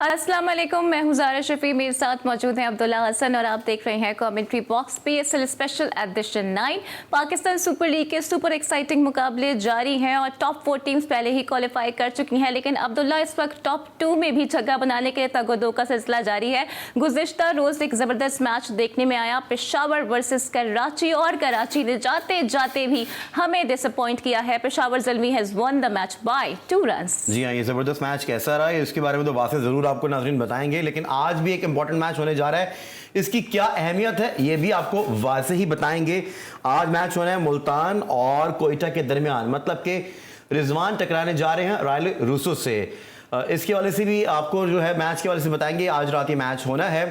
अस्सलाम वालेकुम, मैं हूं ज़ारा शफी, मेरे साथ मौजूद हैं अब्दुल्ला हसन और आप देख रहे हैं commentary box. PSL special edition 9 Pakistan super league के सुपर एक्साइटिंग मुकाबले जारी हैं और टॉप 4 टीम्स पहले ही क्वालिफाई कर चुकी हैं, लेकिन अब्दुल्ला इस वक्त टॉप 2 में भी जगह बनाने के लिए तगोदो का सिलसिला जारी है। गुज़िश्ता रोज़ एक ज़बरदस्त मैच देखने में आया, पेशावर वर्सेस कराची, और कराची ने जाते जाते भी हमें डिसअपॉइंट किया है। Peshawar Zalmi has won the match by 2 runs. जी हाँ, ये ज़बरदस्त मैच कैसा रहा है इसके बारे में तो वासे ज़रूर आपको नाज़रीन बताएंगे, लेकिन आज भी एक इंपॉर्टेंट मैच होने जा रहा है। इसकी क्या अहमियत है ये भी आपको वासे ही बताएंगे। आज मैच होना है मुल्तान और कोयटा के दरमियान, मतलब कि रिजवान टकराने जा रहे हैं रॉयल रूसो से। इसके वाले से भी आपको जो है मैच के वाले से बताएंगे। आज रात ये मैच होना है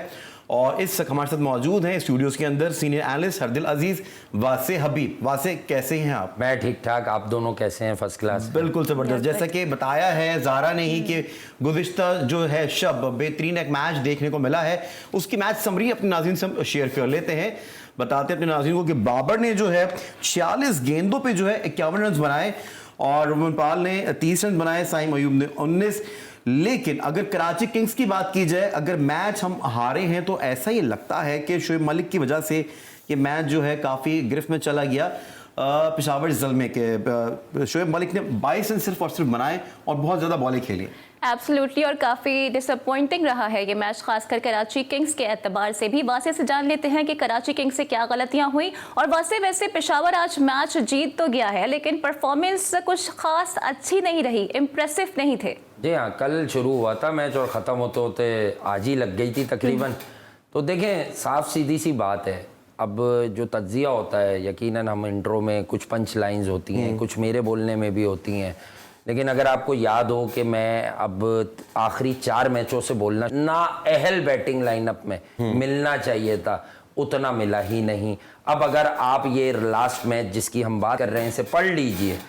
और इस हमारे साथ मौजूद हैं स्टूडियोज के अंदर सीनियर एनालिस्ट हरदिल अजीज, वासे हबीब। वासे कैसे हैं आप? मैं ठीक ठाक, आप दोनों कैसे हैं? First class. बिल्कुल जबरदस्त। जैसा कि बताया है ज़ारा ने ही कि गुज़िश्ता जो है शब बेहतरीन एक मैच देखने को मिला है, उसकी मैच समरी अपने नाज़रीन से हम शेयर कर लेते हैं। बताते हैं अपने नाज़रीन को कि बाबर ने जो है 46 गेंदों पे जो है 51 रन बनाए और रोमन पाल ने 30 रन बनाए, साइम अयूब ने 19। लेकिन अगर कराची किंग्स की बात की जाए, अगर मैच हम हारे हैं तो ऐसा ही लगता है कि शोएब मलिक की वजह से ये मैच जो है काफ़ी गिरफ्त में चला गया। पेशावर ज़ल्मे के शोएब मलिक ने 22 रन सिर्फ और सिर्फ बनाए और बहुत ज़्यादा बॉलें खेली। एब्सोल्युटली, और काफ़ी डिसअपॉइंटिंग रहा है ये मैच, खासकर कराची किंग्स के एतबार से भी। वासे से जान लेते हैं कि कराची किंग्स से क्या गलतियां हुई। और वैसे पेशावर आज मैच जीत तो गया है, लेकिन परफॉर्मेंस कुछ खास अच्छी नहीं रही, इम्प्रेसिव नहीं थे। जी हाँ, कल शुरू हुआ था मैच और ख़त्म होते होते आज ही लग गई थी तकरीबन। तो देखें, साफ सीधी सी बात है, अब जो तज्जिया होता है, यकीनन हम इंट्रो में कुछ पंच लाइंस होती हैं, कुछ मेरे बोलने में भी होती हैं, लेकिन अगर आपको याद हो कि मैं अब आखिरी 4 मैचों से बोलना ना अहल बैटिंग लाइनअप में मिलना चाहिए था, उतना मिला ही नहीं। अब अगर आप ये लास्ट मैच जिसकी हम बात कर रहे हैं इसे पढ़ लीजिए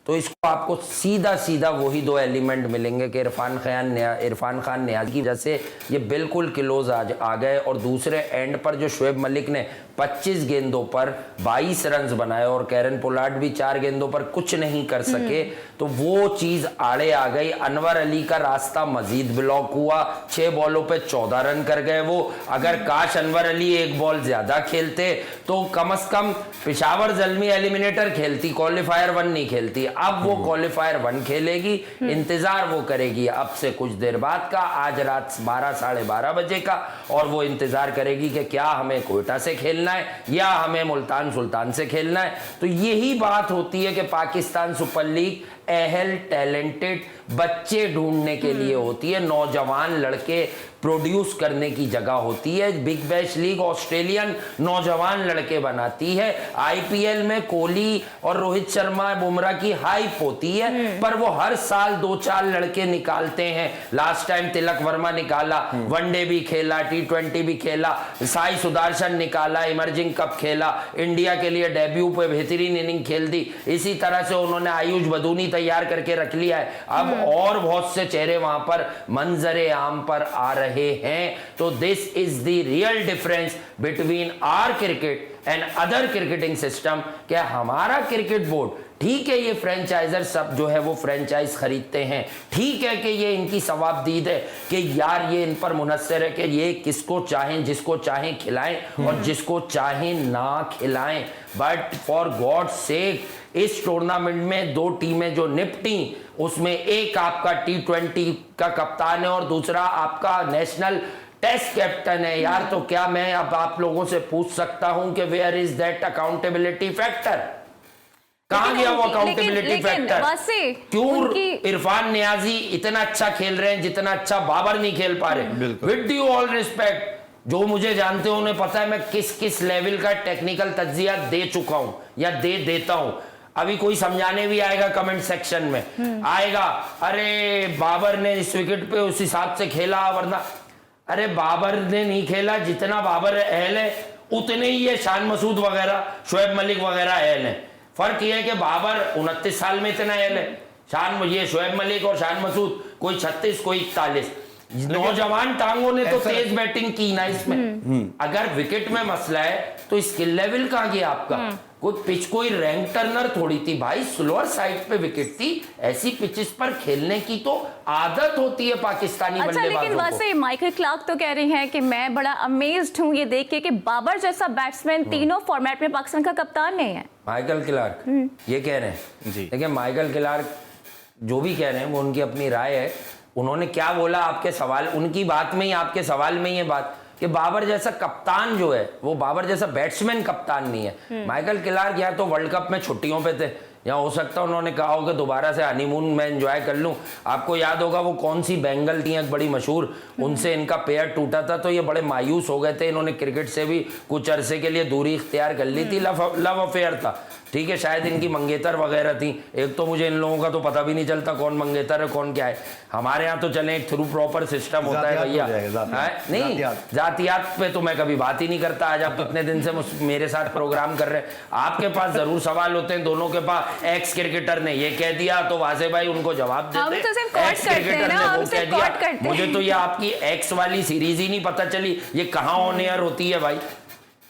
तो इसको आपको सीधा सीधा वही 2 एलिमेंट मिलेंगे कि इरफान खान नियाज़ की वजह से ये बिल्कुल क्लोज आ गए, और दूसरे एंड पर जो शोएब मलिक ने 25 गेंदों पर 22 रन्स बनाए और कैरन पोलार्ड भी 4 गेंदों पर कुछ नहीं कर सके, तो वो चीज़ आड़े आ गई। अनवर अली का रास्ता मजीद ब्लॉक हुआ, 6 बॉलों पे 14 रन कर गए वो। अगर काश अनवर अली 1 बॉल ज़्यादा खेलते तो कम से कम पेशावर ज़ल्मी एलिमिनेटर खेलती, क्वालिफायर 1 नहीं खेलती। अब वो क्वालिफायर 1 खेलेगी, इंतजार वो करेगी अब से कुछ देर बाद का, आज रात 12 साढ़े 12 बजे का, और वो इंतजार करेगी कि क्या हमें कोयटा से खेलना है या हमें मुल्तान सुल्तान से खेलना है। तो यही बात होती है कि पाकिस्तान सुपर लीग अहल टैलेंटेड बच्चे ढूंढने के लिए होती है, नौजवान लड़के प्रोड्यूस करने की जगह होती है। बिग बैश लीग ऑस्ट्रेलियन नौजवान लड़के बनाती है। IPL में कोहली और रोहित शर्मा बुमराह की हाइप होती है, पर वो हर साल 2-4 लड़के निकालते हैं। लास्ट टाइम तिलक वर्मा निकाला, वनडे भी खेला, T20 भी खेला, साई सुदर्शन निकाला, इमर्जिंग कप खेला, इंडिया के लिए डेब्यू पे बेहतरीन इनिंग खेल दी। इसी तरह से उन्होंने आयुष बदूनी तैयार करके रख लिया है। अब और बहुत से चेहरे वहां पर मंजरे आम पर आ रहे हैं। तो this is the real difference between our cricket and other cricketing system. क्या हमारा क्रिकेट बोर्ड, ठीक है, ये फ्रेंचाइजर सब जो है वो फ्रेंचाइज खरीदते हैं, ठीक है कि ये इनकी सवाबदीद है कि यार ये इन पर मुनस्सर है कि ये किसको चाहें, जिसको चाहें खिलाएं और जिसको चाहें ना खिलाएं, बट फॉर गॉड सेक इस टूर्नामेंट में 2 टीमें जो निपटी, उसमें एक आपका T20 का कप्तान है और दूसरा आपका नेशनल टेस्ट कैप्टन है। यार, तो क्या मैं अब आप लोगों से पूछ सकता हूं कि where is that accountability factor? कहां गया वो अकाउंटेबिलिटी फैक्टर? क्यों इरफान नियाजी इतना अच्छा खेल रहे हैं जितना अच्छा बाबर नहीं खेल पा रहे? विद ड्यू ऑल रिस्पेक्ट, जो मुझे जानते हो उन्हें पता है मैं किस किस लेवल का टेक्निकल तज्जिया दे चुका हूं या दे देता हूं। अभी कोई समझाने भी आएगा कमेंट सेक्शन में, आएगा अरे बाबर ने इस विकेट पे उस हिसाब से खेला, वरना अरे बाबर ने नहीं खेला, जितना बाबर अहल है उतने ही ये शान मसूद वगैरह, शोएब मलिक वगैरह अहल है। फर्क ये है कि बाबर 29 साल में इतना अहल है, ये शोएब मलिक और शान मसूद कोई 36 कोई 41। नौजवान टांगों ने तो ऐसा- तेज बैटिंग की ना इसमें। अगर विकेट में मसला है तो स्किल लेवल कहां गया आपका? कोई पिच कोई रैंक टर्नर थोड़ी थी भाई, स्लोअर साइड पे विकेट थी। ऐसी पिचेस पर खेलने की तो आदत होती है पाकिस्तानी अच्छा, लेकिन बल्लेबाजों को। वैसे माइकल क्लार्क तो कह रहे हैं कि मैं बड़ा अमेज्ड हूं ये देख के कि बाबर जैसा बैट्समैन तीनों फॉर्मेट में पाकिस्तान का कप्तान नहीं है। माइकल क्लार्क ये कह रहे हैं जी। देखिए, माइकल क्लार्क जो भी कह रहे हैं वो उनकी अपनी राय है। उन्होंने क्या बोला आपके सवाल, उनकी बात में ही, आपके सवाल में ही है बात कि बाबर जैसा कप्तान जो है वो बाबर जैसा बैट्समैन कप्तान नहीं है। माइकल क्लार्क या तो वर्ल्ड कप में छुट्टियों पे थे, या हो सकता है उन्होंने कहा होगा दोबारा से हनीमून में एंजॉय कर लूं। आपको याद होगा वो कौन सी बेंगल थी एक बड़ी मशहूर, उनसे इनका पेयर टूटा था तो ये बड़े मायूस हो गए थे। इन्होंने क्रिकेट से भी कुछ अरसे के लिए दूरी इख्तियार कर ली थी। लव अफेयर था, ठीक है, शायद इनकी मंगेतर वगैरह थी। एक तो मुझे इन लोगों का तो पता भी नहीं चलता कौन मंगेतर है कौन क्या है। हमारे यहाँ तो चले एक थ्रू प्रॉपर सिस्टम होता है भैया। नहीं, जातियात पे तो मैं कभी बात ही नहीं करता। आज आप कितने दिन से मेरे साथ प्रोग्राम कर रहे हैं, आपके पास जरूर सवाल होते हैं दोनों के पास। एक्स क्रिकेटर ने ये कह दिया तो वासे भाई उनको जवाब देते, एक्स क्रिकेटर ने वो कह दिया। मुझे तो ये आपकी एक्स वाली सीरीज ही नहीं पता चली, ये कहाँ ऑन एयर होती है भाई।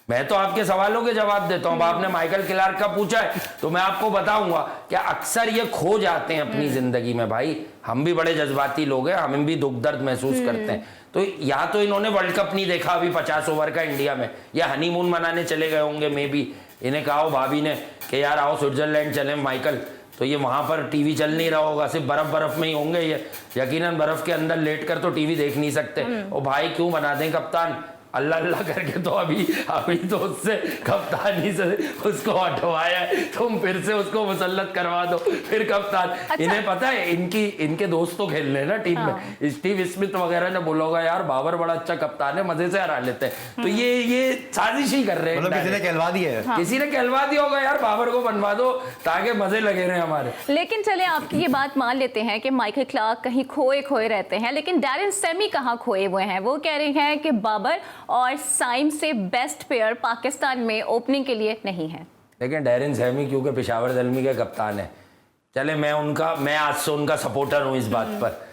मैं तो आपके सवालों के जवाब देता हूं। आपने माइकल क्लार्क का पूछा है तो मैं आपको बताऊंगा कि अक्सर ये खो जाते हैं अपनी जिंदगी में भाई। हम भी बड़े जज्बाती लोग हैं, हम भी दुख दर्द महसूस करते हैं। तो या तो इन्होंने वर्ल्ड कप नहीं देखा अभी 50 ओवर का इंडिया में, या हनीमून मनाने चले गए होंगे मे बी। इन्हें कहा हो भाभी ने कि यार आओ स्विट्जरलैंड चले माइकल, तो ये वहां पर टीवी चल नहीं रहा होगा, सिर्फ बर्फ में ही होंगे ये। यकीनन बर्फ के अंदर लेट कर तो टीवी देख नहीं सकते। और भाई क्यों बना दें कप्तान, अल्लाह अल्लाह करके तो अभी तो उससे कप्तानी से उसको हटवाया है, तुम फिर से उसको मुसल्लत करवा दो फिर कप्तान। अच्छा। इन्हें पता है इनके दोस्त तो खेल रहे हैं ना टीम में, स्टीव स्मिथ वगैरह ने बोला होगा यार बाबर बड़ा अच्छा कप्तान है, मजे से हरा लेते हैं। तो ये साजिश ही कर रहे हैं, मतलब किसी ने कहलवा दिया है। किसी ने कहलवा दिया होगा यार बाबर को बनवा दो ताकि मजे लगे रहे हमारे। लेकिन चले आपकी ये बात मान लेते हैं कि माइकल क्लार्क कहीं खोए रहते हैं, लेकिन डैरेन सेमी कहाँ खोए हुए हैं? वो कह रहे हैं कि बाबर और साइम से बेस्ट प्लेयर पाकिस्तान में ओपनिंग के लिए नहीं है। लेकिन डैरेन सेमी क्योंकि पेशावर दलमी के कप्तान है, चले मैं आज से उनका सपोर्टर हूं इस बात पर।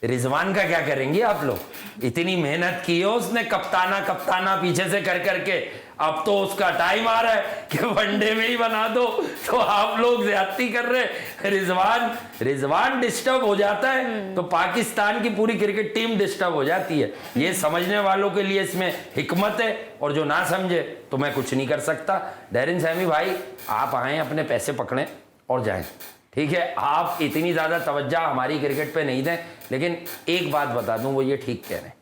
रिजवान का क्या करेंगे आप लोग? इतनी मेहनत की है उसने कप्ताना पीछे से कर करके, अब तो उसका टाइम आ रहा है कि वनडे में ही बना दो, तो आप लोग ज्यादती कर रहे हैं। रिजवान डिस्टर्ब हो जाता है तो पाकिस्तान की पूरी क्रिकेट टीम डिस्टर्ब हो जाती है। ये समझने वालों के लिए इसमें हिकमत है, और जो ना समझे तो मैं कुछ नहीं कर सकता। डैरेन सेमी भाई आप आए अपने पैसे पकड़ें और जाएं, ठीक है। आप इतनी ज्यादा तवज्जो हमारी क्रिकेट पे नहीं दें। लेकिन एक बात बता दूं, वो ये ठीक कह रहे हैं।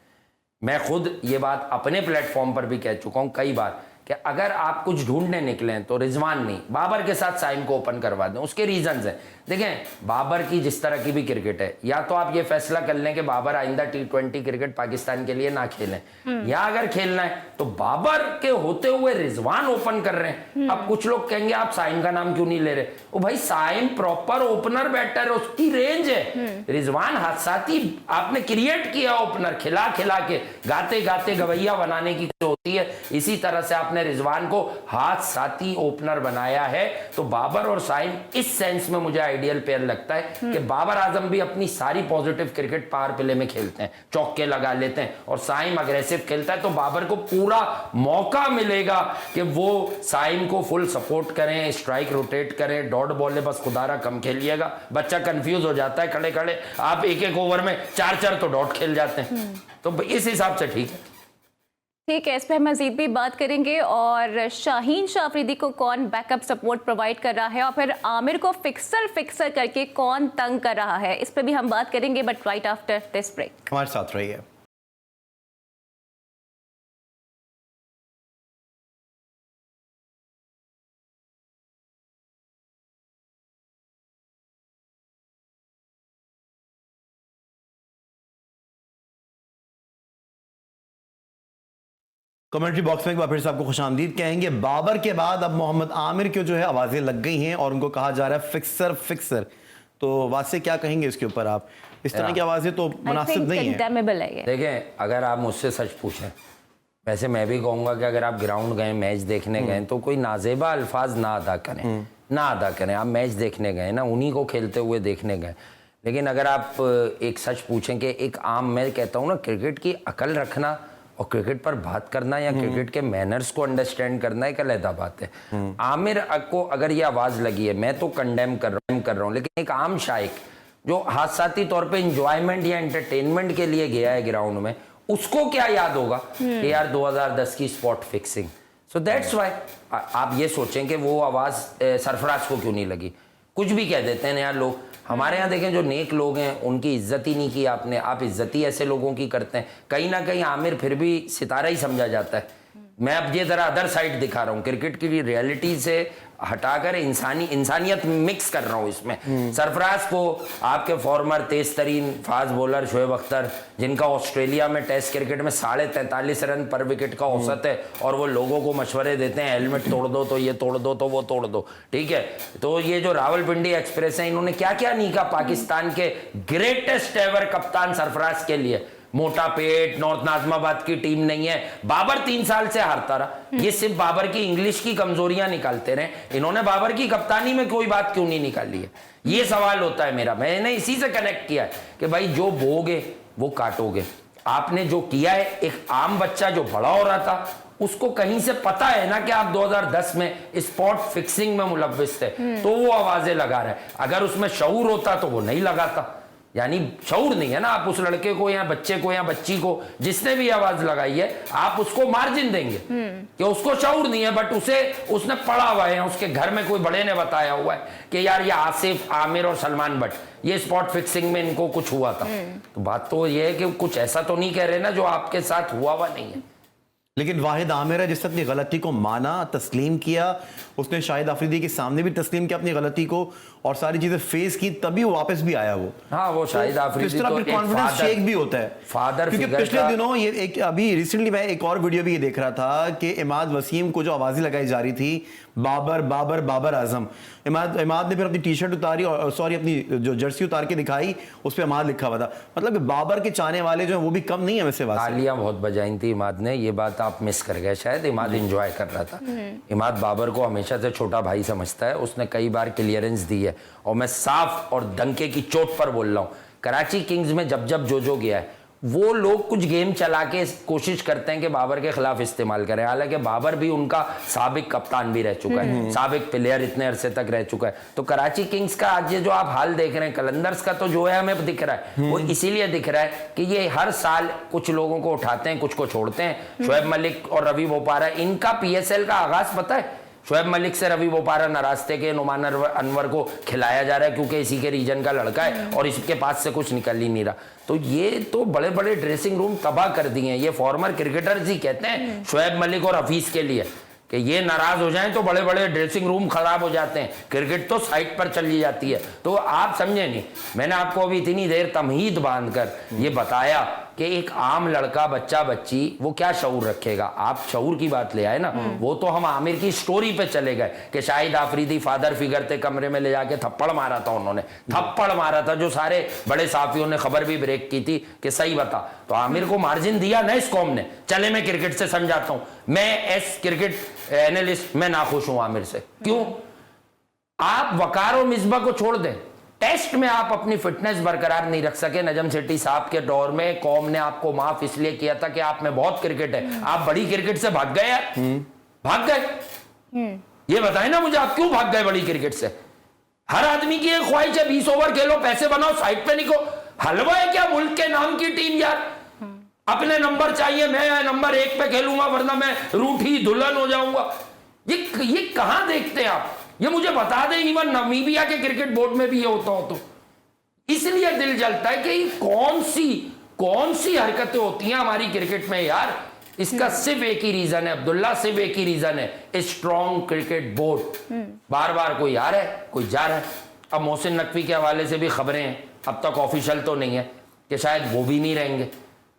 मैं खुद ये बात अपने प्लेटफॉर्म पर भी कह चुका हूं कई बार कि अगर आप कुछ ढूंढने निकले तो रिजवान नहीं, बाबर के साथ साइम को ओपन करवा दें। उसके रीजंस हैं। देखें, बाबर की जिस तरह की भी क्रिकेट है, या तो आप ये फैसला कर लें कि बाबर आइंदा T20 क्रिकेट पाकिस्तान के लिए ना खेलें, या अगर खेलना है तो बाबर के होते हुए रिजवान ओपन कर रहे हैं। अब कुछ लोग कहेंगे आप साइम का नाम क्यों नहीं ले रहे? ओ भाई साइम प्रॉपर ओपनर बैटर है, उसकी रेंज है। रिजवान हादसाती आपने क्रिएट किया ओपनर, खिला के गाते गाते गवैया बनाने की होती है। इसी तरह से आपने रिजवान को हादसाती ओपनर बनाया है। तो बाबर और साइम इस सेंस में मुझे आइडियल पेयर लगता है कि बाबर आजम भी अपनी सारी पॉजिटिव क्रिकेट पावर प्ले में खेलते हैं, चौके लगा लेते हैं, और साइम अग्रेसिव खेलता है। तो बाबर को पूरा मौका मिलेगा कि वो साइम को फुल सपोर्ट करें, स्ट्राइक रोटेट करें, डॉट बॉल बस खुदारा कम खेलिएगा। बच्चा कंफ्यूज हो जाता है खड़े खड़े, आप एक ओवर में 4 तो डॉट खेल जाते हैं। तो इस हिसाब से ठीक है। ठीक है, इस पर हम मजीद भी बात करेंगे। और शाहीन शाह अफरीदी को कौन बैकअप सपोर्ट प्रोवाइड कर रहा है, और फिर आमिर को फिक्सर करके कौन तंग कर रहा है, इस पर भी हम बात करेंगे, but right after this break. हमारे साथ रहिए। कमेंट्री बॉक्स में एक बार फिर से आपको खुशामदीद कहेंगे। बाबर के बाद अब मोहम्मद आमिर की जो है आवाजें लग गई हैं और उनको कहा जा रहा है फिक्सर। तो वासे क्या कहेंगे इसके ऊपर आप? इस तरह की आवाजें तो मुनासिब नहीं है। देखें, अगर आप मुझसे सच पूछें, वैसे मैं भी कहूंगा कि अगर आप ग्राउंड गए, मैच देखने गए, तो कोई नाजेबा अल्फाज ना अदा करें। आप मैच देखने गए ना, उन्हीं को खेलते हुए देखने गए। लेकिन अगर आप एक सच पूछें कि एक आम, मैं कहता हूँ ना, क्रिकेट की अकल रखना और क्रिकेट पर बात करना या क्रिकेट के मैनर्स को अंडरस्टैंड करना एक अलग बात है। आमिर को अगर ये आवाज लगी है, मैं तो कंडेम कर रहा हूँ, लेकिन एक आम शाइक जो हादसाती तौर पे एंजॉयमेंट या एंटरटेनमेंट के लिए गया है ग्राउंड में, उसको क्या याद होगा कि यार 2010 की spot fixing. So that's why आप ये सोचें कि वो आवाज सरफराज को क्यों नहीं लगी। कुछ भी कह देते हैं यार लोग। हमारे यहाँ देखें जो नेक लोग हैं उनकी इज्जत ही नहीं की आपने, आप इज्जत ही ऐसे लोगों की करते हैं। कहीं ना कहीं आमिर फिर भी सितारा ही समझा जाता है। मैं अब ये जरा अदर साइड दिखा रहा हूँ, क्रिकेट की रियलिटी से हटाकर इंसानियत मिक्स कर रहा हूँ इसमें। सरफराज को आपके फॉर्मर तेज तरीन फास्ट बॉलर शोएब अख्तर, जिनका ऑस्ट्रेलिया में टेस्ट क्रिकेट में 43.5 रन पर विकेट का औसत है, और वो लोगों को मशवरे देते हैं हेलमेट तोड़ दो तो ये तोड़ दो तो वो तोड़ दो, ठीक है। तो ये जो रावलपिंडी एक्सप्रेस है, इन्होंने क्या क्या नहीं कहा पाकिस्तान के ग्रेटेस्ट एवर कप्तान सरफराज के लिए। मोटा पेट, नॉर्थ नाजमाबाद की टीम नहीं है, बाबर 3 साल से हारता रहा। ये सिर्फ बाबर की इंग्लिश की कमजोरियां निकालते रहे, इन्होंने बाबर की कप्तानी में कोई बात क्यों नहीं निकाली है, ये सवाल होता है मेरा। मैंने इसी से कनेक्ट किया है कि भाई जो बोगे वो काटोगे। आपने जो किया है, एक आम बच्चा जो बड़ा हो रहा था उसको कहीं से पता है ना कि आप 2010 में स्पॉट फिक्सिंग में मुलव्विस थे, तो वो आवाजें लगा रहा है। अगर उसमें शऊर होता तो वो नहीं लगाता। यानी शऊर नहीं है ना, आप उस लड़के को या बच्चे को या बच्ची को जिसने भी आवाज लगाई है, आप उसको मार्जिन देंगे कि उसको शऊर नहीं है, बट उसने पढ़ा हुआ है, उसके घर में कोई बड़े ने बताया हुआ है कि यार ये आसिफ, आमिर और सलमान बट ये स्पॉट फिक्सिंग में इनको कुछ हुआ था। तो बात तो ये है कि कुछ ऐसा तो नहीं कह रहे ना जो आपके साथ हुआ नहीं है। लेकिन वाहिद आमिर है जिसने अपनी गलती को माना, तस्लीम किया, उसने शाहिद अफरीदी के सामने भी तस्लीम किया अपनी गलती को और सारी चीजें फेस की, तभी वो वापस भी आया। वो हाँ, वो शाहिद अफरीदी तो एक कॉन्फिडेंस शेक भी होता है फादर क्योंकि फिगर पिछले दिनों ये एक अभी रिसेंटली मैं एक और वीडियो भी ये देख रहा था कि इमाद वसीम को जो आवाजें लगाई जा रही थी, बाबर बाबर बाबर आजम, इमाद ने फिर अपनी टी शर्ट उतारी और सॉरी अपनी जो जर्सी उतार के दिखाई, उस पर इमाद लिखा हुआ था। मतलब बाबर के चाहने वाले जो है वो भी कम नहीं है वैसे। तालियां बहुत बजाई थी इमाद ने, ये बात आप मिस कर गए शायद। इमाद एंजॉय कर रहा था। इमाद बाबर को हमेशा से छोटा भाई समझता है, उसने कई बार क्लियरेंस दी है, और मैं साफ और डंके की चोट पर बोल रहा हूं, कराची किंग्स में जब जब जो गया है, वो लोग कुछ गेम चला के कोशिश करते हैं कि बाबर के खिलाफ इस्तेमाल करें। हालांकि बाबर भी उनका साबिक कप्तान भी रह चुका है, साबिक प्लेयर इतने अरसे तक रह चुका है। तो कराची किंग्स का आज ये जो आप हाल देख रहे हैं, कलंदर्स का तो जो है हमें दिख रहा है, वो इसीलिए दिख रहा है कि ये हर साल कुछ लोगों को उठाते हैं, कुछ को छोड़ते हैं। शोएब मलिक और रवि बोपारा, इनका PSL का आगाज पता है, शोएब मलिक से रवि बोपारा नाराज थे कि नुमान अनवर को खिलाया जा रहा है क्योंकि इसी के रीजन का लड़का है और इसके पास से कुछ निकल ही नहीं रहा। तो ये तो बड़े बड़े ड्रेसिंग रूम तबाह कर दिए हैं। ये फॉर्मर क्रिकेटर्स ही कहते हैं शोएब मलिक और हफीज के लिए कि ये नाराज हो जाएं तो बड़े बड़े ड्रेसिंग रूम खराब हो जाते हैं, क्रिकेट तो साइड पर चली जाती है। तो आप समझे नहीं, मैंने आपको अभी इतनी देर तमहीद बांधकर ये बताया कि एक आम लड़का, बच्चा बच्ची, वो क्या शऊर रखेगा। आप शऊर की बात ले आए ना, वो तो हम आमिर की स्टोरी पे चले गए कि शाहिद आफरीदी फादर फिगर थे, कमरे में ले जाके थप्पड़ मारा था, उन्होंने थप्पड़ मारा था, जो सारे बड़े साफियों ने खबर भी ब्रेक की थी कि सही बता। तो आमिर को मार्जिन दिया ना इस कौम ने। चले मैं क्रिकेट से समझाता हूं, मैं एस क्रिकेट एनालिस्ट मैं नाखुश हूं आमिर से। क्यों? आप वकार और मिसबा को छोड़ दें, टेस्ट में आप अपनी फिटनेस बरकरार नहीं रख सके। नजम सेठी साहब के दौर में कौम ने आपको माफ इसलिए किया था कि आप में बहुत क्रिकेट है, आप बड़ी क्रिकेट से भाग गए यार, भाग गए। ये बताएं ना मुझे, आप क्यों भाग गए बड़ी क्रिकेट से? हर आदमी की एक ख्वाहिश है 20 ओवर खेलो, पैसे बनाओ, साइड पे निको। हलवा है क्या मुल्क के नाम की टीम यार? अपने नंबर चाहिए, मैं नंबर 1 पे खेलूंगा वरना मैं रूठी दुल्हन हो जाऊंगा। ये कहां देखते हैं आप? ये मुझे बता दें, इवन नामीबिया के क्रिकेट बोर्ड में भी ये होता हो तो। इसलिए दिल जलता है कि कौन सी हरकतें होती हैं हमारी क्रिकेट में यार। इसका सिर्फ एक ही रीजन है अब्दुल्ला, सिर्फ एक ही रीजन है, स्ट्रॉन्ग क्रिकेट बोर्ड। बार बार कोई आ रहा है, कोई जा रहा है। अब मोहसिन नकवी के हवाले से भी खबरें हैं, अब तक ऑफिशियल तो नहीं है कि शायद वो भी नहीं रहेंगे,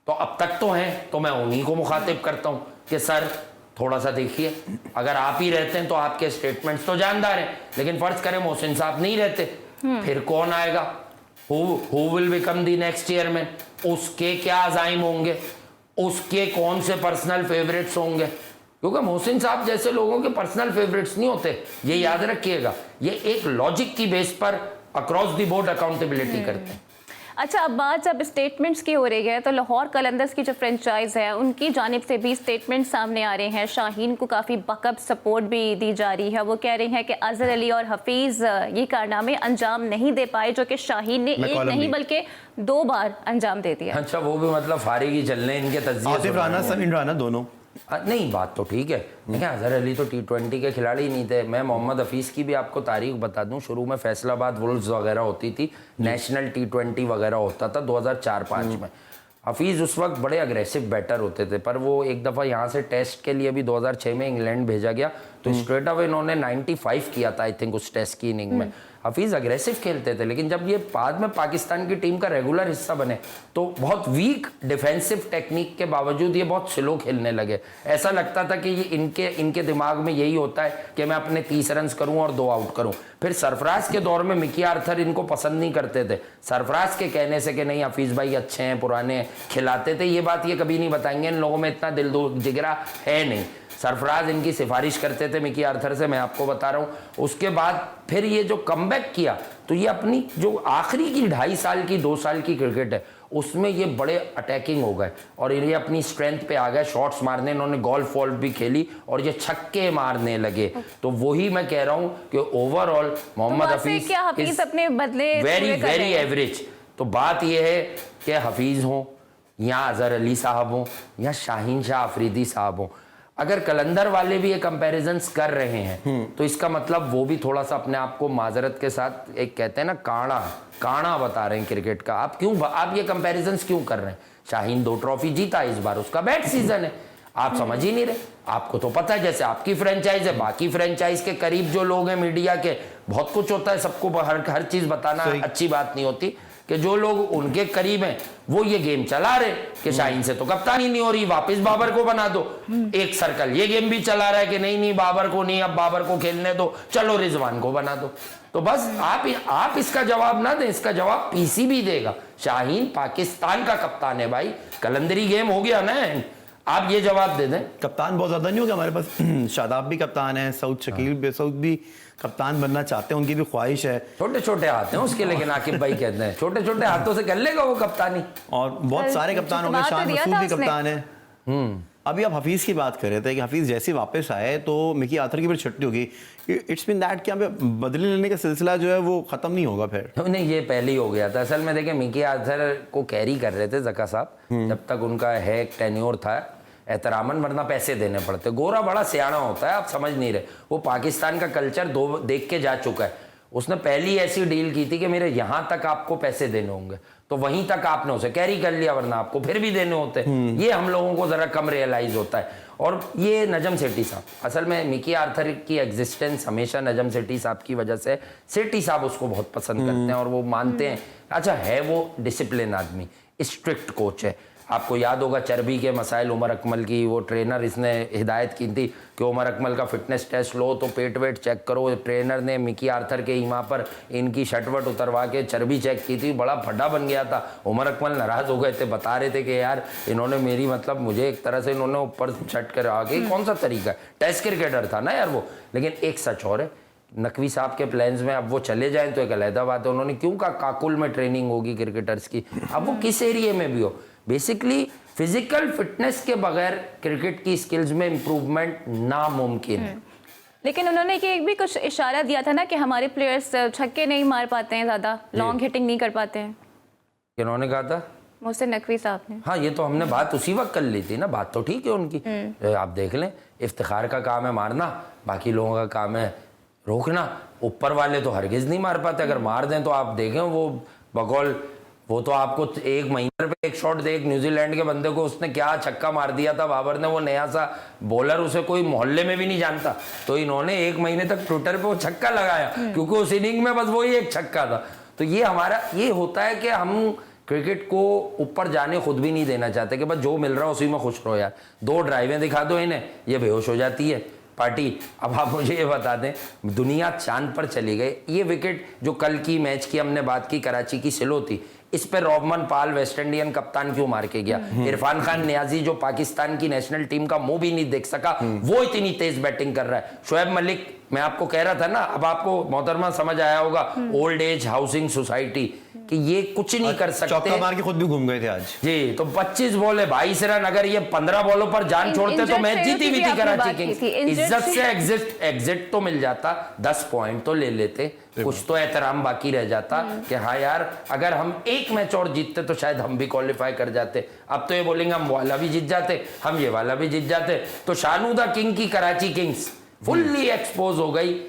तो अब तक तो हैं, तो मैं उन्हीं को मुखातिब करता हूं कि सर थोड़ा सा देखिए, अगर आप ही रहते हैं तो आपके स्टेटमेंट्स तो जानदार हैं, लेकिन फर्ज करें मोहसिन साहब नहीं रहते, फिर कौन आएगा? Who will become the next chairman? उसके क्या अजाइम होंगे, उसके कौन से पर्सनल फेवरेट्स होंगे? क्योंकि मोहसिन साहब जैसे लोगों के पर्सनल फेवरेट्स नहीं होते, ये याद रखिएगा। ये एक लॉजिक की बेस पर अक्रॉस द बोर्ड अकाउंटेबिलिटी करते हैं। अच्छा, अब बात जब स्टेटमेंट्स की हो रही है तो लाहौर कलंदर्स की जो फ्रेंचाइज है उनकी जानिब से भी स्टेटमेंट सामने आ रहे हैं। शाहीन को काफ़ी बकअप सपोर्ट भी दी जा रही है। वो कह रही हैं कि अजहर अली और हफीज़ ये कारनामे अंजाम नहीं दे पाए जो कि शाहीन ने एक नहीं बल्कि 2 बार अंजाम दे दिया। अच्छा, वो भी मतलब फारिगी चलने इनके तज्जिए आतिफ राना, समीन राना दोनों नहीं, बात तो ठीक है। देखिए, अजहर अली तो T20 के खिलाड़ी नहीं थे। मैं मोहम्मद हफीज़ की भी आपको तारीख बता दूं, शुरू में फैसलाबाद वुल्व्स वगैरह होती थी, नेशनल T20 वगैरह होता था 2004-05 में। हफीज़ उस वक्त बड़े अग्रेसिव बैटर होते थे, पर वो एक दफ़ा यहाँ से टेस्ट के लिए भी 2006 में इंग्लैंड भेजा गया तो स्ट्रेट अवे इन्होंने 95 किया था आई थिंक उस टेस्ट की इनिंग में। हफीज़ अग्रेसिव खेलते थे, लेकिन जब ये बाद में पाकिस्तान की टीम का रेगुलर हिस्सा बने तो बहुत वीक डिफेंसिव टेक्निक के बावजूद ये बहुत स्लो खेलने लगे। ऐसा लगता था कि ये इनके दिमाग में यही होता है कि मैं अपने 30 रन करूं और 2 आउट करूं। फिर सरफराज के दौर में मिकी आर्थर इनको पसंद नहीं करते थे। सरफराज के कहने से कि नहीं हफीज़ भाई अच्छे हैं, पुराने खिलाते थे, ये बात ये कभी नहीं बताएंगे, इन लोगों में इतना दिल जिगरा है नहीं। सरफराज इनकी सिफारिश करते थे मिकी आर्थर से, मैं आपको बता रहा हूँ। उसके बाद फिर ये जो कमबैक किया तो ये अपनी जो आखिरी की 2.5 साल की 2 साल की क्रिकेट है उसमें ये बड़े अटैकिंग हो गए और ये अपनी स्ट्रेंथ पे आ गए, शॉट्स मारने, इन्होंने गोल्फ वॉल्फ भी खेली और ये छक्के मारने लगे। तो वही मैं कह रहा हूँ कि ओवरऑल मोहम्मद हफीज अपने बदले वेरी एवरेज। तो बात ये है कि हफीज हो या अजहर अली साहब हो या शाहीन शाह अफरीदी साहब हो, अगर कलंदर वाले भी ये कंपैरिजंस कर रहे हैं तो इसका मतलब वो भी थोड़ा सा अपने आप को माजरत के साथ एक कहते हैं ना काना बता रहे हैं क्रिकेट का। आप ये कंपैरिजंस क्यों कर रहे हैं? शाहीन 2 ट्रॉफी जीता इस बार, उसका बैड सीजन है, आप समझ ही नहीं रहे। आपको तो पता है जैसे आपकी फ्रेंचाइज है, बाकी फ्रेंचाइज के करीब जो लोग हैं मीडिया के, बहुत कुछ होता है, सबको हर चीज बताना अच्छी बात नहीं होती, कि जो लोग उनके करीब हैं वो ये गेम चला रहे कि शाहीन से तो कप्तानी नहीं हो रही, वापस बाबर को बना दो। एक सर्कल ये गेम भी चला रहा है कि नहीं बाबर को नहीं, अब बाबर को खेलने दो, चलो रिजवान को बना दो। तो बस आप इसका जवाब ना दें, इसका जवाब पीसीबी देगा। शाहीन पाकिस्तान का कप्तान है भाई, कलंदरी गेम हो गया ना, आप ये जवाब दे दें। कप्तान बहुत ज्यादा नहीं होगा हमारे पास, शादाब भी कप्तान है, सऊद शकील सऊद भी कप्तान बनना चाहते हैं, उनकी भी ख्वाहिश है। छोटे छोटे हाथ हैं उसके, लेकिन आकिब भाई कहते हैं छोटे छोटे हाथों से कर लेगा वो कप्तानी। और बहुत सारे कप्तान होंगे, शान मसूद भी कप्तान है। अभी आप हफीज की बात कर रहे थे कि हफीज जैसे वापस आए तो मिकी आर्थर की फिर छुट्टी होगी। इट्स मीन दैट कि हमें बदले लेने का सिलसिला जो है वो खत्म नहीं होगा फिर? नहीं, ये पहले ही हो गया था। असल में देखें, मिकी आर्थर को कैरी कर रहे थे जका साहब, जब तक उनका है एक टेन्योर था एहतरामन, वरना पैसे देने पड़ते। गोरा बड़ा सियाना होता है, आप समझ नहीं रहे। वो पाकिस्तान का कल्चर देख के जा चुका है। उसने पहली ऐसी डील की थी कि मेरे यहां तक आपको पैसे देने होंगे, तो वहीं तक आपने उसे कैरी कर लिया, वरना आपको फिर भी देने होते। ये हम लोगों को जरा कम रियलाइज होता है। और ये नजम सेठी साहब, असल में मिकी आर्थर की एग्जिस्टेंस हमेशा नजम सेठी साहब की वजह से, सेठी साहब उसको बहुत पसंद करते हैं और वो मानते हैं। अच्छा है वो डिसिप्लिन आदमी, स्ट्रिक्ट कोच है। आपको याद होगा चर्बी के मसाइल उमर अकमल की, वो ट्रेनर इसने हिदायत की थी कि उमर अकमल का फिटनेस टेस्ट लो तो पेट वेट चेक करो। ट्रेनर ने मिकी आर्थर के ईमा पर इनकी शटवट उतरवा के चर्बी चेक की थी, बड़ा फड्डा बन गया था। उमर अकमल नाराज हो गए थे, बता रहे थे कि यार इन्होंने मेरी मतलब मुझे एक तरह से इन्होंने ऊपर छट कर आगे, कौन सा तरीका है? टेस्ट क्रिकेटर था ना यार वो। लेकिन एक सच और है, नकवी साहब के प्लान्स में अब वो चले जाएं तो एक अलहदा बात है। उन्होंने क्यों कहा काकुल में ट्रेनिंग होगी क्रिकेटर्स की, अब वो किस एरिया में भी हो। बेसिकली फिजिकल फिटनेस के बगैर क्रिकेट की स्किल्स में इंप्रूवमेंट नामुमकिन है। लेकिन उन्होंने कि एक भी कुछ इशारा दिया था ना कि हमारे प्लेयर्स छक्के नहीं मार पाते हैं, ज्यादा लॉन्ग हिटिंग नहीं कर पाते हैं। इन्होंने कहा था मुझसे नकवी साहब ने। हाँ, ये तो हमने बात उसी वक्त कर ली थी ना, बात तो ठीक है उनकी। आप देख लें, इफ्तिखार का काम है मारना, बाकी लोगों का काम है रोकना। ऊपर वाले तो हरगिज नहीं मार पाते, अगर मार दें तो आप देखें वो बगौल, वो तो आपको 1 महीने पे एक शॉट देख, न्यूजीलैंड के बंदे को उसने क्या छक्का मार दिया था बाबर ने। वो नया सा बॉलर, उसे कोई मोहल्ले में भी नहीं जानता, तो इन्होंने 1 महीने तक ट्विटर पे वो छक्का लगाया क्योंकि उस इनिंग में बस वही एक छक्का था। तो ये हमारा ये होता है कि हम क्रिकेट को ऊपर जाने खुद भी नहीं देना चाहते कि बस जो मिल रहा है उसी में खुश रहो यार। 2 ड्राइवें दिखा दो इन्हें, ये बेहोश हो जाती है पार्टी। अब आप मुझे ये बता दें, दुनिया चांद पर चली गई। ये विकेट जो कल की मैच की हमने बात की, कराची की सिलो थी, इस पे रोहमन पाल वेस्ट इंडियन कप्तान क्यों मार के गया? इरफान खान नियाजी जो पाकिस्तान की नेशनल टीम का मुंह भी नहीं देख सका, वो इतनी तेज बैटिंग कर रहा है। शोएब मलिक, मैं आपको कह रहा था ना, अब आपको मोहतरमा समझ आया होगा, ओल्ड एज हाउसिंग सोसाइटी, कि ये कुछ नहीं कर सकते। चौका मार के खुद भी घूम गए थे आज जी। तो 25 बॉल है, 22 रन, अगर ये 15 बॉलों पर जान छोड़ते तो मैच जीती हुई थी कराची किंग्स। इज्जत से एग्जिट तो मिल जाता, 10 पॉइंट तो ले लेते, कुछ तो एहतराम बाकी रह जाता कि हाँ यार अगर हम एक मैच और जीतते तो शायद हम भी क्वालिफाई कर जाते। अब तो ये बोलेंगे हम वाला भी जीत जाते, हम ये वाला भी जीत जाते। तो शानू द किंग की कराची किंग्स फुल्ली एक्सपोज हो गई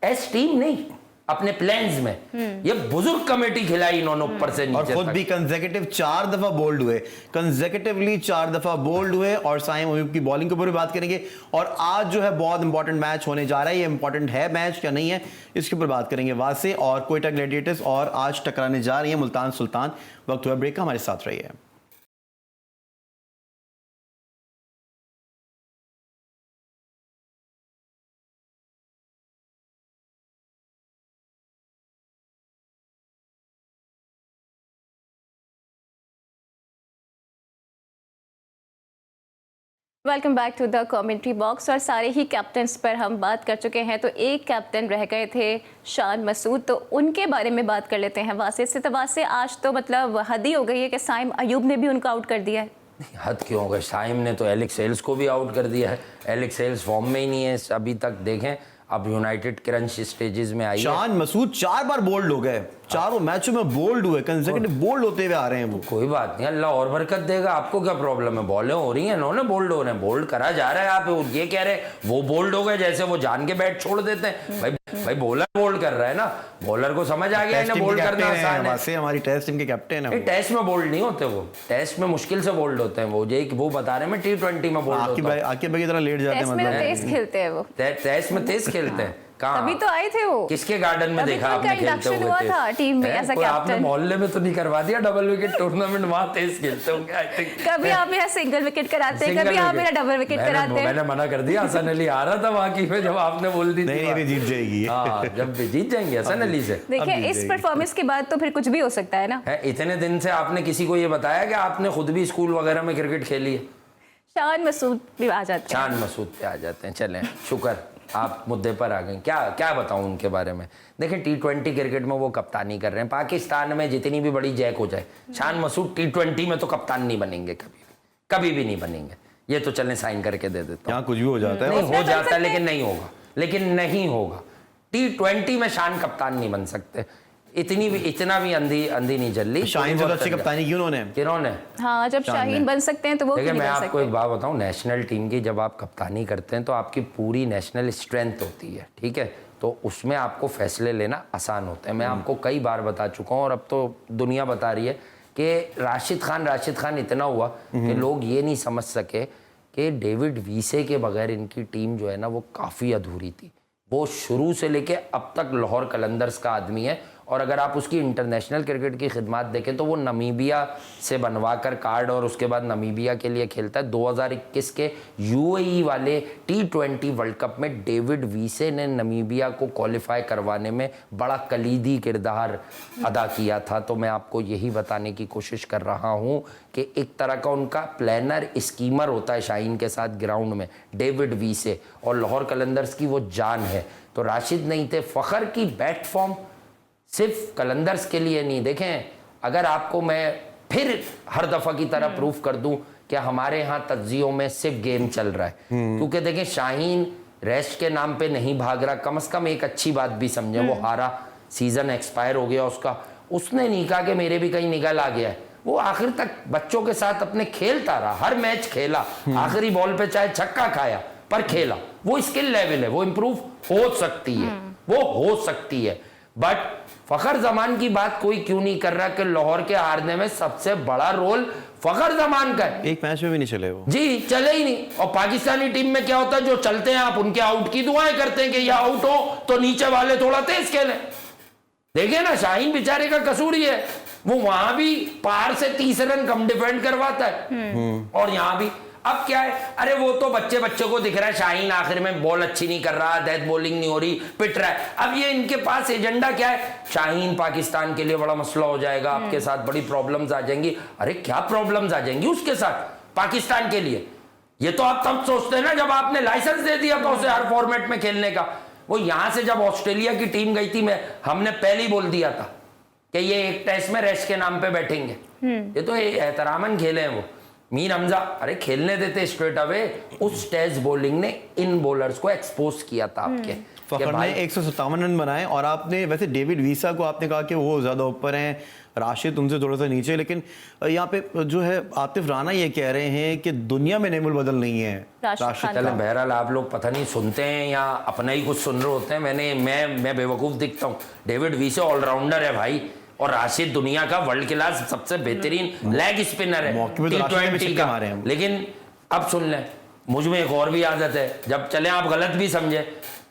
एस टीम नहीं, अपने प्लान्स में। ये बुजुर्ग कमेटी खिलाई इन्होंने ऊपर से नीचे और खुद भी कंसेक्यूटिव 4 दफा बोल्ड हुए, कंसेक्यूटिवली 4 दफा बोल्ड हुए। और साइम अयूब की बॉलिंग के ऊपर भी बात करेंगे। और आज जो है बहुत इंपॉर्टेंट मैच होने जा रहा है, ये इंपॉर्टेंट है मैच या नहीं है, इसके ऊपर बात करेंगे। वासे और कोयटा ग्लैडिएटर्स और आज टकराने जा रही है मुल्तान सुल्तान। वक्त हुआ ब्रेक का, हमारे साथ रहिए। Welcome back to the commentary box. और सारे ही कैप्टन्स पर हम बात कर चुके हैं, तो एक कैप्टन रह गए थे शान मसूद, तो उनके बारे में बात कर लेते हैं। वासे से, तो वासे आज तो मतलब हद ही हो गई है कि साइम अयूब ने भी उनको आउट कर दिया है। हद क्यों हो गई? साइम ने तो एलेक्स हेल्स को भी आउट कर दिया है। एलेक्स हेल्स फॉर्म में ही नहीं है अभी तक, देखें अब यूनाइटेड क्रंच स्टेजेस में आई। शान मसूद 4 बार बोल्ड हो गए, चारों मैचों में बोल्ड हुए, कंसेक्यूटिव बोल्ड होते हुए आ रहे हैं वो। कोई बात नहीं, अल्लाह और बरकत देगा। आपको क्या प्रॉब्लम है? बॉलें हो रही हैं, इन्होंने बोल्ड हो रहे हैं, बोल्ड करा जा रहा है। आप ये कह रहे हैं वो बोल्ड हो गए, जैसे वो जान के बैट छोड़ देते हैं। भाई बॉलर बोल्ड कर रहा है ना, बॉलर को समझ आ गया इन्हें बोल्ड करना आसान है। हमारी टेस्ट टीम के कैप्टन है। टेस्ट में बोल्ड नहीं होते वो, टेस्ट में मुश्किल से बोल्ड होते हैं वो। वो बता रहे हैं T20 में बोल्ड होता है। आकिब भाई की तरह लेट जाते हैं, मतलब तेज खेलते हैं वो, टेस्ट में तेज खेलते हैं। तभी तो आए थे वो। किसके गार्डन में देखा आपने खेलते हुए? हुआ था टीम में ऐसा कैप्टन। आपने मोहल्ले में तो नहीं करवा दिया डबल विकेट टूर्नामेंट? वहां तेज खेलते होंगे आई थिंक। कभी आप मेरा सिंगल विकेट कराते हैं, कभी आप मेरा डबल विकेट कराते हैं। मैंने मना कर दिया, हसन अली आ रहा था वहां की में जब आपने बोल दी। नहीं अभी जीत जाएगी। हाँ, जब जीत जाएंगे हसन अली से। देखिए इस परफॉर्मेंस के बाद तो फिर कुछ भी हो सकता है ना। इतने दिन से आपने किसी को ये बताया कि आपने खुद भी स्कूल वगैरह में क्रिकेट खेली है? शान मसूद भी आ जाते हैं। शान मसूद पे आ जाते हैं। चलें, शुक्र आप मुद्दे पर आ गए। क्या बताऊं उनके बारे में? देखें T20 क्रिकेट में वो कप्तानी कर रहे हैं। पाकिस्तान में जितनी भी बड़ी जैक हो जाए, शान मसूद T20 में तो कप्तान नहीं बनेंगे, कभी भी नहीं बनेंगे। ये तो चलें साइन करके दे देता हूं। यहाँ कुछ भी हो जाता है। नहीं हो जाता, लेकिन नहीं होगा। T20 में शान कप्तान नहीं बन सकते। इतना भी अंधी नहीं जल्दी। शाहीन से तो अच्छी कप्तानी की उन्होंने। हाँ, जब शाहीन बन सकते हैं तो वो देखिए मैं आपको एक बात बताऊं, नेशनल टीम की जब आप कप्तानी करते हैं तो आपकी पूरी नेशनल स्ट्रेंथ होती है, ठीक है? तो उसमें आपको फैसले लेना आसान होता है। मैं आपको कई बार बता चुका हूं और अब तो दुनिया बता रही है कि राशिद खान इतना हुआ कि लोग ये नहीं समझ सके कि डेविड वीसे के बगैर इनकी टीम जो है ना वो काफ़ी अधूरी थी। वो शुरू से लेके अब तक लाहौर कलंदर्स का आदमी है। और अगर आप उसकी इंटरनेशनल क्रिकेट की खिदमत देखें तो वो नमीबिया से बनवा कर कार्ड और उसके बाद नमीबिया के लिए खेलता है। 2021 के UAE वाले T20 वर्ल्ड कप में डेविड वीसे ने नमीबिया को क्वालिफाई करवाने में बड़ा कलीदी किरदार अदा किया था। तो मैं आपको यही बताने की कोशिश कर रहा हूँ कि एक तरह का उनका प्लानर स्कीमर होता है शाहीन के साथ ग्राउंड में डेविड वीसे, और लाहौर कलंदर्स की वो जान है। तो राशिद नहीं थे। फ़खर की बैट फॉर्म सिर्फ कलंदर्स के लिए नहीं। देखें, अगर आपको मैं फिर हर दफ़ा की तरह प्रूफ कर दूं कि हमारे यहाँ तज्जियों में सिर्फ गेम चल रहा है, क्योंकि देखें शाहीन रेस्ट के नाम पे नहीं भाग रहा। कम से कम एक अच्छी बात भी समझे, वो हारा, सीजन एक्सपायर हो गया उसका, उसने नहीं कहा कि मेरे भी कहीं निकल आ गया है। वो आखिर तक बच्चों के साथ अपने खेलता रहा, हर मैच खेला, आखिरी बॉल पे चाहे छक्का खाया पर खेला। वो स्किल लेवल है, वो इम्प्रूव हो सकती है, बट फखर जमान की बात कोई क्यों नहीं कर रहा कि लाहौर के हारने में सबसे बड़ा रोल फखर जमान का है। एक मैच में भी नहीं चले वो जी, चले ही नहीं। और पाकिस्तानी टीम में क्या होता है, जो चलते हैं आप उनके आउट की दुआएं करते हैं कि ये आउट हो तो नीचे वाले थोड़ा तेज खेलें। देखिए ना, शाहीन बेचारे का कसूर ही है, वो वहां भी पार से 30 रन कम डिफेंड करवाता है और यहां भी। अब क्या है, अरे वो तो बच्चे बच्चे को दिख रहा है, शाहीन आखिर में बॉल अच्छी नहीं कर रहा, डेथ बॉलिंग नहीं हो रही, पिट रहा है। अब ये इनके पास एजेंडा क्या है, शाहीन पाकिस्तान के लिए बड़ा मसला हो जाएगा, आपके साथ बड़ी प्रॉब्लम्स आ जाएंगी। अरे क्या प्रॉब्लम्स आ जाएंगी उसके साथ पाकिस्तान के लिए? ये तो आप तब सोचते हैं ना जब आपने लाइसेंस दे दिया था उसे हर फॉर्मेट में खेलने का। वो यहां से जब ऑस्ट्रेलिया की टीम गई थी, हमने पहले ही बोल दिया था कि ये एक टेस्ट में रेस्ट के नाम पे बैठेंगे। ये तो एहतरामन खेले हैं वो। मीर हमजा अरे खेलने देते स्ट्रेट अवे। उस टेस्ट बॉलिंग ने इन बॉलर्स को एक्सपोज किया था आपके। फखर ने 157 रन बनाए। और आपने वैसे डेविड वीसा को आपने कहा कि वो ज़्यादा ऊपर हैं, राशिद उनसे थोड़ा सा नीचे, लेकिन यहाँ पे जो है आतिफ राना ये कह रहे हैं कि दुनिया में नेमुल बदल नहीं है राशिद। चले बहरहाल आप लोग पता नहीं सुनते हैं या अपना ही कुछ सुन रहे होते हैं। मैं बेवकूफ़ दिखता हूँ। डेविड वीसा ऑलराउंडर है भाई, और राशिद दुनिया का वर्ल्ड क्लास सबसे बेहतरीन लेग स्पिनर है T20 का। लेकिन अब सुन लें, मुझ में एक और भी आदत है, जब चले आप गलत भी समझे,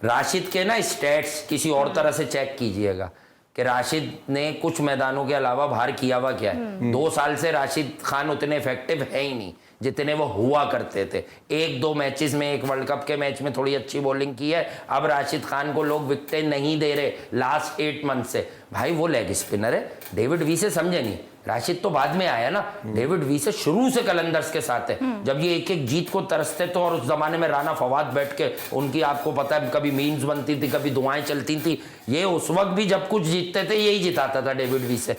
राशिद के ना स्टैट्स किसी और तरह से चेक कीजिएगा कि राशिद ने कुछ मैदानों के अलावा बाहर किया हुआ क्या है। 2 साल से राशिद खान उतने इफेक्टिव है ही नहीं जितने वो हुआ करते थे। 1-2 मैचेस में, एक वर्ल्ड कप के मैच में थोड़ी अच्छी बॉलिंग की है। अब राशिद खान को लोग विकेटें नहीं दे रहे लास्ट 8 मंथ से। भाई वो लेग स्पिनर है। डेविड वीसे समझे नहीं, राशिद तो बाद में आया ना। डेविड वीसे शुरू से कलंदर्स के साथ है। जब ये एक एक जीत को तरसते तो, और उस जमाने में राना फवाद बैठ के उनकी आपको पता है कभी मीम्स बनती थी, कभी दुआएं चलती थी। ये उस वक्त भी जब कुछ जीतते थे यही जिताता था डेविड वीसे।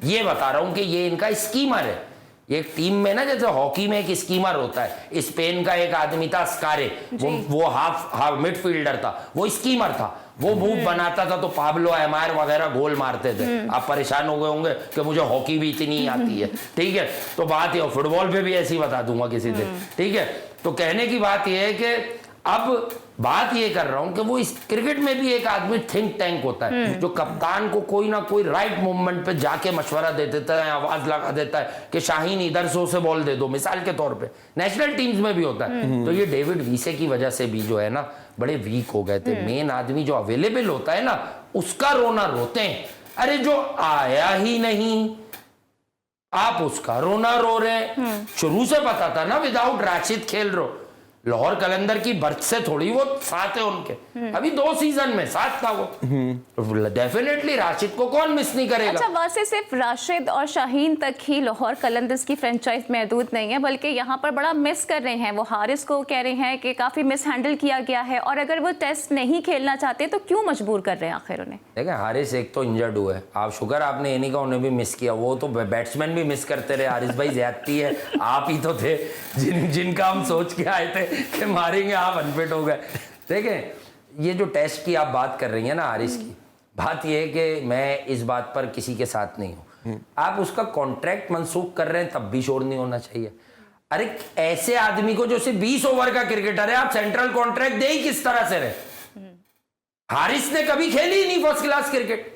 ये बता रहा हूं कि ये इनका स्कीमर है। एक टीम में ना जैसे हॉकी में एक स्कीमर होता है, स्पेन का एक आदमी था स्कारे, वो हाफ मिडफील्डर था, वो स्कीमर था। वो मूव बनाता था तो पाब्लो एमायर वगैरह गोल मारते थे। आप परेशान हो गए होंगे कि मुझे हॉकी भी इतनी आती है, ठीक है, तो बात ये, फुटबॉल पे भी ऐसी बता दूंगा किसी दिन, ठीक है। तो कहने की बात ये है कि अब बात ये कर रहा हूं कि वो इस क्रिकेट में भी एक आदमी थिंक टैंक होता है जो कप्तान को कोई ना कोई राइट मूवमेंट पे जाके मशवरा दे देता है, आवाज लगा देता है कि शाहीन इधर से उसे बॉल दे दो, मिसाल के तौर पे नेशनल टीम्स में भी होता है। तो ये डेविड वीसे की वजह से भी जो है ना बड़े वीक हो गए थे। मेन आदमी जो अवेलेबल होता है ना उसका रोना रोते हैं। अरे जो आया ही नहीं आप उसका रोना रो रहे हैं। शुरू से पता था ना विदाउट राशिद खेल रहे हो। लाहौर कलंदर की बर्थ से थोड़ी वो साथ है उनके, अभी 2 सीजन में साथ था वो। डेफिनेटली राशिद को कौन मिस नहीं करेगा। अच्छा, वैसे सिर्फ राशिद और शाहीन तक ही लाहौर कलंदर्स की फ्रेंचाइज महदूद नहीं है, बल्कि यहाँ पर बड़ा मिस कर रहे हैं। वो हारिस को कह रहे हैं कि काफी मिस हैंडल किया गया है, और अगर वो टेस्ट नहीं खेलना चाहते तो क्यों मजबूर कर रहे हैं आखिर उन्हें। देखें हारिस एक तो इंजर्ड हुआ है, आप शुक्र आपने ये नहीं कहा उन्हें भी मिस किया, वो तो बैट्समैन भी मिस करते रहे। हारिस भाई ज्यादती है, आप ही तो थे जिनका हम सोच के आए थे कि मारेंगे, आप अनफिट हो गए। देखें ये जो टेस्ट की आप बात कर रही हैं ना हारिस की, बात ये है कि मैं इस बात पर किसी के साथ नहीं हूं। आप उसका कॉन्ट्रैक्ट मंसूख कर रहे हैं तब भी शोर नहीं होना चाहिए। अरे ऐसे आदमी को जो सिर्फ 20 ओवर का क्रिकेटर है आप सेंट्रल कॉन्ट्रैक्ट दे ही किस तरह से रहे। हारिस ने कभी खेली ही नहीं फर्स्ट क्लास क्रिकेट,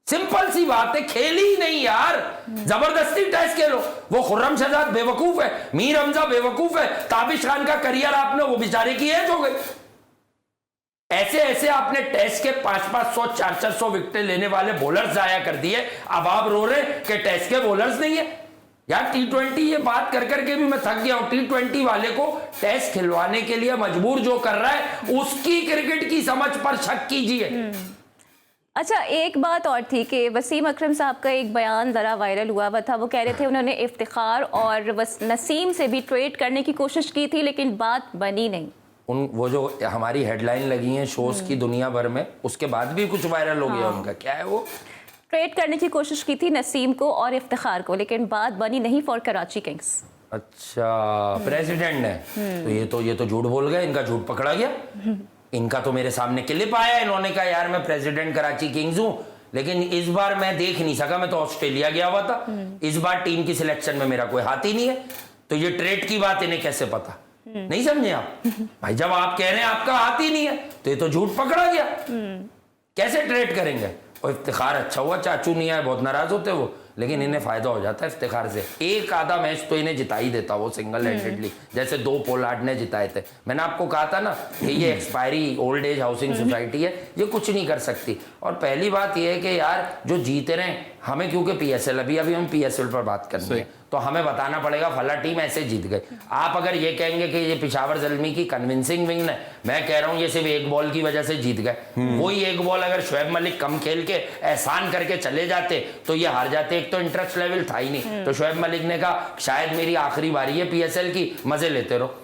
सिंपल सी बात है, खेली ही नहीं यार। जबरदस्ती टेस्ट खेलो। वो खुर्रम शहजाद बेवकूफ है, मीर हमजा बेवकूफ है, ताबिश खान का करियर आपने, वो बेचारे की एज हो गई। ऐसे ऐसे आपने टेस्ट के 500-500 400 विकेट लेने वाले बॉलर्स जाया कर दिए। अब आप रो रहे कि टेस्ट के बॉलर्स नहीं है यार। T20 ये बात कर करके भी मैं थक गया हूं। T20 वाले को टेस्ट खिलवाने के लिए मजबूर जो कर रहा है उसकी क्रिकेट की समझ पर शक कीजिए। अच्छा, एक बात और थी कि वसीम अकरम साहब का एक बयान ज़रा वायरल हुआ था। वो कह रहे थे उन्होंने इफ्तिखार और नसीम से भी ट्रेड करने की कोशिश की थी लेकिन बात बनी नहीं। वो जो हमारी हेडलाइन लगी हैं शोज की दुनिया भर में, उसके बाद भी कुछ वायरल हो गया उनका। क्या है वो? ट्रेड करने की कोशिश की थी नसीम को और इफ्तिखार को, लेकिन बात बनी नहीं फॉर कराची किंग्स। अच्छा, प्रेसिडेंट ने तो ये तो झूठ बोल गए, इनका झूठ पकड़ा गया। इनका तो मेरे सामने क्लिप आया, इन्होंने कहा यार मैं प्रेसिडेंट कराची किंग्स हूं, लेकिन इस बार मैं देख नहीं सका, मैं तो ऑस्ट्रेलिया गया हुआ था। इस बार टीम की सिलेक्शन में मेरा कोई हाथ ही नहीं है। तो ये ट्रेड की बात इन्हें कैसे पता? नहीं समझे आप भाई? जब आप कह रहे हैं आपका हाथ ही नहीं है तो ये तो झूठ पकड़ा गया। कैसे ट्रेड करेंगे? और इफ्तिखार अच्छा हुआ चाचू नहीं आए, बहुत नाराज होते वो, लेकिन इन्हें फायदा हो जाता है इफ्तिखार से। एक आधा मैच तो इन्हें जिता ही देता वो सिंगल हैंडेडली, जैसे 2 पोलार्ड ने जिताए थे। मैंने आपको कहा था ना कि ये expiry old age housing society है, ये कुछ नहीं कर सकती। और पहली बात ये है कि यार जो जीते रहे हमें, क्योंकि PSL अभी हम PSL पर बात करनी है, तो हमें बताना पड़ेगा फला टीम ऐसे जीत गई। आप अगर ये कहेंगे कि ये पेशावर ज़ल्मी की कन्विंसिंग विन है, मैं कह रहा हूँ ये सिर्फ एक बॉल की वजह से जीत गए। वही एक बॉल अगर शोएब मलिक कम खेल के एहसान करके चले जाते तो ये हार जाते। एक तो इंटरेस्ट लेवल था ही नहीं, तो शोएब मलिक ने कहा शायद मेरी आखिरी बारी है PSL की, मजे लेते रहो।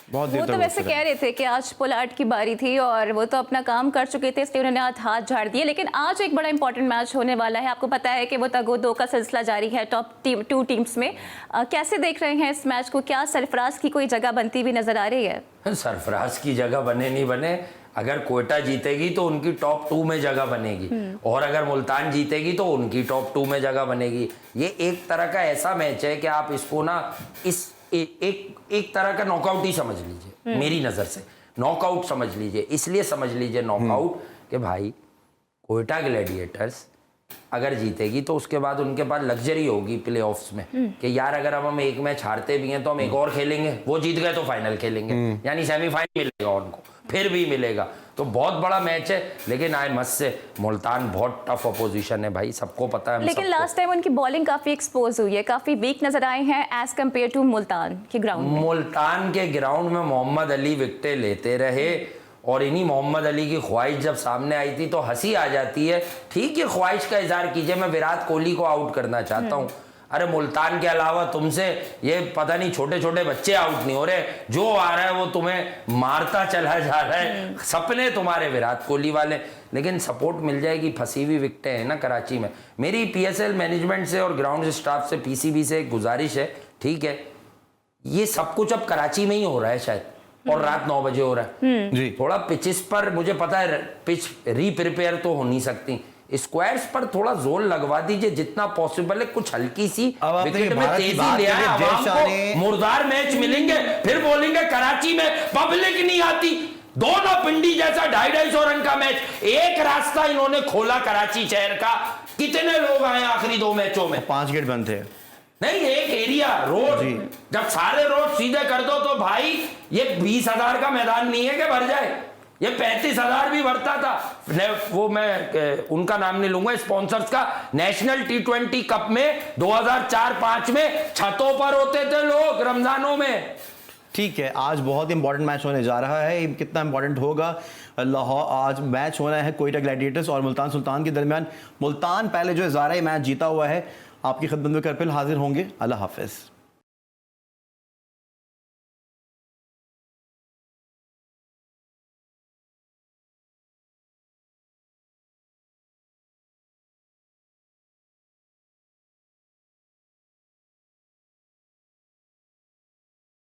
बहुत वो तो वैसे कह रहे थे कि आज पोलार्ड की बारी थी और वो तो अपना काम कर चुके थे, इसलिए उन्होंने हाथ झाड़ दिए। लेकिन आज एक बड़ा इंपॉर्टेंट मैच होने वाला है, आपको पता है कि वो तगो दो का सिलसिला जारी है टॉप टू टीम्स में। कैसे देख रहे हैं इस मैच को? क्या सरफराज की कोई जगह बनती हुई नजर आ रही है? सरफराज की जगह बने नहीं बने, अगर कोयटा जीतेगी तो उनकी टॉप 2 में जगह बनेगी, और अगर मुल्तान जीतेगी तो उनकी टॉप 2 में जगह बनेगी। ये एक तरह का ऐसा मैच है कि आप इसको ना एक तरह का नॉकआउट ही समझ लीजिए, मेरी नज़र से नॉकआउट समझ लीजिए। इसलिए समझ लीजिए नॉकआउट कि भाई कोयटा ग्लैडिएटर्स अगर जीतेगी तो उसके बाद उनके पास लग्जरी होगी प्लेऑफ्स में कि यार अगर अब हम एक मैच हारते भी हैं तो हम एक और खेलेंगे, वो जीत गए तो फाइनल खेलेंगे, यानी सेमीफाइनल मिलेगा उनको, फिर भी मिलेगा। तो बहुत बड़ा मैच है, लेकिन आई मस्ट से मुल्तान बहुत टफ अपोजिशन है भाई, सबको पता है। लेकिन लास्ट टाइम उनकी बॉलिंग काफी एक्सपोज हुई है, काफी वीक नजर आए हैं एज कम्पेयर टू मुल्तान के ग्राउंड में। मुल्तान के ग्राउंड में मोहम्मद अली विकेटें लेते रहे, और इन्हीं मोहम्मद अली की ख्वाहिश जब सामने आई थी तो हंसी आ जाती है। ठीक है, ख्वाहिश का इजहार कीजिए, मैं विराट कोहली को आउट करना चाहता हूँ। अरे मुल्तान के अलावा तुमसे ये पता नहीं छोटे छोटे बच्चे आउट नहीं हो रहे, जो आ रहा है वो तुम्हें मारता चला जा रहा है। सपने तुम्हारे विराट कोहली वाले, लेकिन सपोर्ट मिल जाएगी। फंसी हुई विकेटें हैं ना कराची में। मेरी PSL मैनेजमेंट से और ग्राउंड स्टाफ से, PCB से एक गुजारिश है, ठीक है, ये सब कुछ अब कराची में ही हो रहा है शायद, और रात 9 बजे हो रहा है जी। थोड़ा पिचेस पर, मुझे पता है पिच रीप्रिपेयर तो हो नहीं सकती, स्क्वायर्स पर थोड़ा जोर लगवा दीजिए जितना पॉसिबल है। कुछ हल्की सी विकेट में तेजी ले आए, आवाम को मुर्दार मैच मिलेंगे, फिर बोलेंगे कराची में पब्लिक नहीं आती। दोनों पिंडी जैसा 250 रन का मैच, एक रास्ता इन्होंने खोला कराची शहर का। कितने लोग आए आखिरी 2 मैचों में? 5 गेट बंद थे। नहीं, एक एरिया रोड, जब सारे रोड सीधे कर दो तो भाई ये 20,000 का मैदान नहीं है कि भर जाए, ये 35,000 भी भरता था। वो मैं उनका नाम नहीं लूंगा, स्पॉन्सर्स का, नेशनल T20 कप में 2004-5 में छतों पर होते थे लोग रमजानों में। ठीक है, आज बहुत इंपॉर्टेंट मैच होने जा रहा है। कितना इंपॉर्टेंट होगा? लाहौर आज मैच होना है कोयटा ग्लैडिएटर्स और मुल्तान सुल्तान के दरमियान। मुल्तान पहले जो ज़ारा मैच जीता हुआ है, आपकी खिदमत में करपिल हाजिर होंगे। अल्लाह हाफिज़।